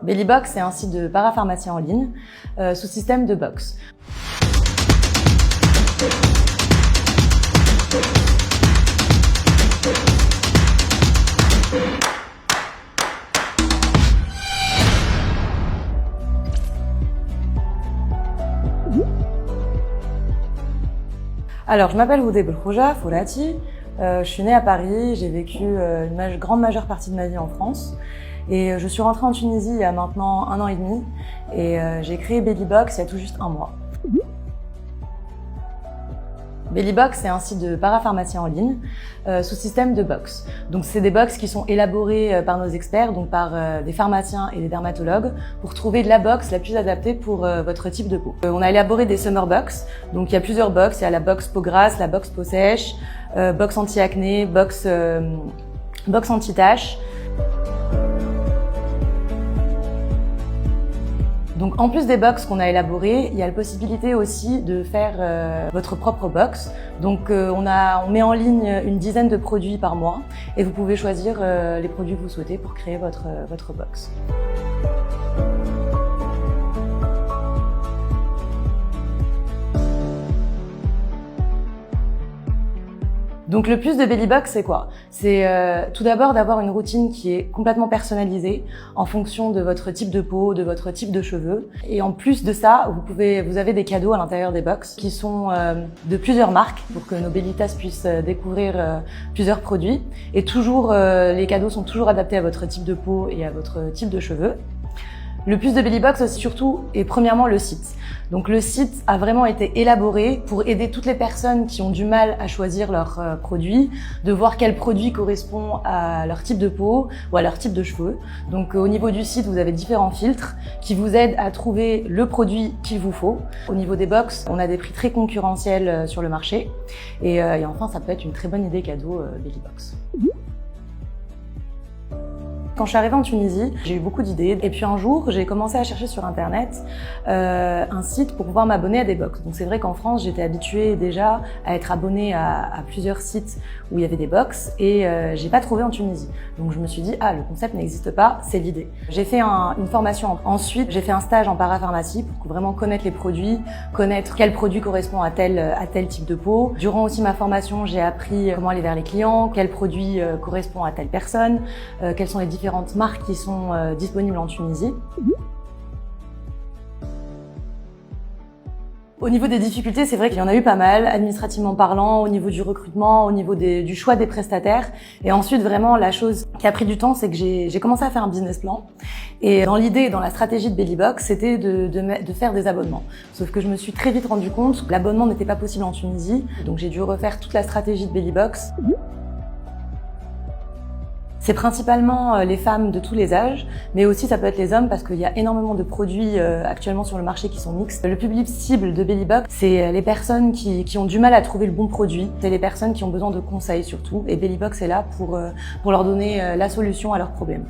Bellybox est un site de parapharmacie en ligne sous système de box. Alors, je m'appelle Houde Belkhouja Fourati, je suis née à Paris, j'ai vécu une grande majeure partie de ma vie en France et je suis rentrée en Tunisie il y a maintenant 1 an et demi et j'ai créé Bellybox il y a tout juste 1 mois. Bellybox est un site de parapharmacie en ligne sous système de box. Donc c'est des box qui sont élaborées par nos experts, donc par des pharmaciens et des dermatologues, pour trouver la box la plus adaptée pour votre type de peau. On a élaboré des summer box, donc il y a plusieurs box, il y a la box peau grasse, la box peau sèche, box anti-acné, box anti-taches. Donc en plus des box qu'on a élaborées, il y a la possibilité aussi de faire votre propre box. Donc on met en ligne une dizaine de produits par mois et vous pouvez choisir les produits que vous souhaitez pour créer votre box. Donc le plus de Bellybox, c'est quoi? C'est tout d'abord d'avoir une routine qui est complètement personnalisée en fonction de votre type de peau, de votre type de cheveux. Et en plus de ça, vous avez des cadeaux à l'intérieur des box qui sont de plusieurs marques pour que nos Bellitas puissent découvrir plusieurs produits. Et toujours, les cadeaux sont toujours adaptés à votre type de peau et à votre type de cheveux. Le plus de Bellybox, surtout, est premièrement le site. Donc le site a vraiment été élaboré pour aider toutes les personnes qui ont du mal à choisir leurs produits, de voir quel produit correspond à leur type de peau ou à leur type de cheveux. Donc au niveau du site, vous avez différents filtres qui vous aident à trouver le produit qu'il vous faut. Au niveau des box, on a des prix très concurrentiels sur le marché. Et enfin, ça peut être une très bonne idée cadeau Bellybox. Quand je suis arrivée en Tunisie, j'ai eu beaucoup d'idées et puis un jour, j'ai commencé à chercher sur internet un site pour pouvoir m'abonner à des box. Donc c'est vrai qu'en France, j'étais habituée déjà à être abonnée à plusieurs sites où il y avait des box et j'ai pas trouvé en Tunisie. Donc je me suis dit le concept n'existe pas, c'est l'idée. J'ai fait une formation. Ensuite, j'ai fait un stage en parapharmacie pour vraiment connaître les produits, connaître quel produit correspond à tel type de peau. Durant aussi ma formation, j'ai appris comment aller vers les clients, quel produit correspond à telle personne, quelles sont les différentes marques qui sont disponibles en Tunisie. Au niveau des difficultés, c'est vrai qu'il y en a eu pas mal, administrativement parlant, au niveau du recrutement, au niveau du choix des prestataires. Et ensuite, vraiment, la chose qui a pris du temps, c'est que j'ai commencé à faire un business plan. Et dans l'idée, dans la stratégie de Bellybox, c'était de faire des abonnements. Sauf que je me suis très vite rendu compte que l'abonnement n'était pas possible en Tunisie. Donc j'ai dû refaire toute la stratégie de Bellybox. C'est principalement les femmes de tous les âges, mais aussi ça peut être les hommes parce qu'il y a énormément de produits actuellement sur le marché qui sont mixtes. Le public cible de Bellybox, c'est les personnes qui ont du mal à trouver le bon produit. C'est les personnes qui ont besoin de conseils surtout. Et Bellybox est là pour leur donner la solution à leurs problèmes.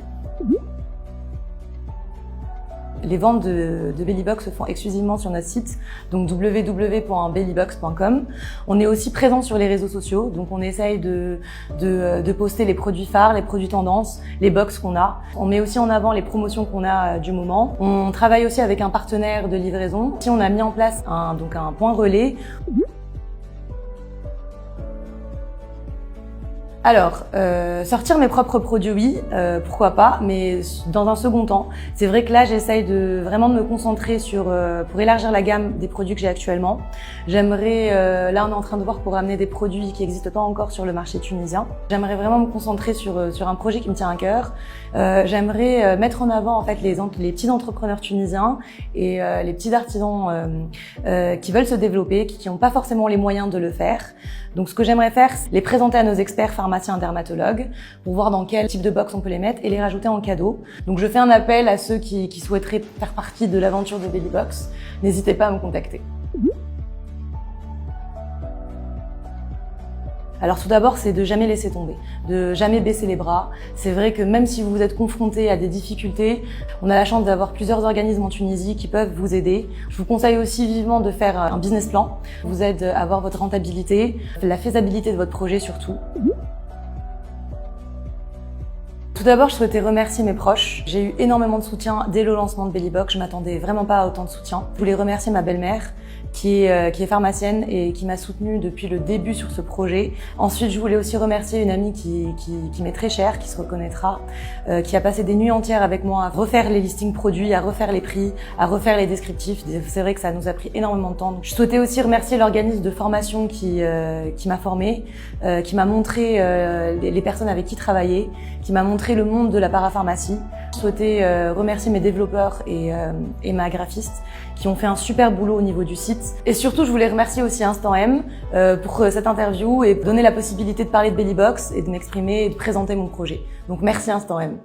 Les ventes de Bellybox se font exclusivement sur notre site, donc www.bellybox.com. On est aussi présent sur les réseaux sociaux, donc on essaye de poster les produits phares, les produits tendances, les box qu'on a. On met aussi en avant les promotions qu'on a du moment. On travaille aussi avec un partenaire de livraison. Si on a mis en place un point relais. Alors, sortir mes propres produits, oui, pourquoi pas, mais dans un second temps. C'est vrai que là, j'essaye vraiment de me concentrer pour élargir la gamme des produits que j'ai actuellement. J'aimerais, là on est en train de voir pour amener des produits qui n'existent pas encore sur le marché tunisien. J'aimerais vraiment me concentrer sur un projet qui me tient à cœur. J'aimerais mettre en avant en fait les petits entrepreneurs tunisiens et les petits artisans qui veulent se développer, qui n'ont pas forcément les moyens de le faire. Donc ce que j'aimerais faire, c'est les présenter à nos experts pharmaciens dermatologues pour voir dans quel type de box on peut les mettre et les rajouter en cadeau. Donc je fais un appel à ceux qui souhaiteraient faire partie de l'aventure de Bellybox. N'hésitez pas à me contacter. Alors tout d'abord, c'est de jamais laisser tomber, de jamais baisser les bras. C'est vrai que même si vous êtes confronté à des difficultés, on a la chance d'avoir plusieurs organismes en Tunisie qui peuvent vous aider. Je vous conseille aussi vivement de faire un business plan. Ça vous aide à avoir votre rentabilité, la faisabilité de votre projet surtout. Tout d'abord, je souhaitais remercier mes proches. J'ai eu énormément de soutien dès le lancement de Bellybox. Je m'attendais vraiment pas à autant de soutien. Je voulais remercier ma belle-mère, qui est pharmacienne et qui m'a soutenue depuis le début sur ce projet. Ensuite, je voulais aussi remercier une amie qui m'est très chère, qui se reconnaîtra, qui a passé des nuits entières avec moi à refaire les listings produits, à refaire les prix, à refaire les descriptifs. C'est vrai que ça nous a pris énormément de temps. Donc, je souhaitais aussi remercier l'organisme de formation qui m'a formée, qui m'a montré les personnes avec qui travailler, qui m'a montré le monde de la parapharmacie. Je souhaitais remercier mes développeurs et ma graphiste qui ont fait un super boulot au niveau du site. Et surtout, je voulais remercier aussi Instant M pour cette interview et donner la possibilité de parler de Bellybox et de m'exprimer et de présenter mon projet. Donc merci Instant M.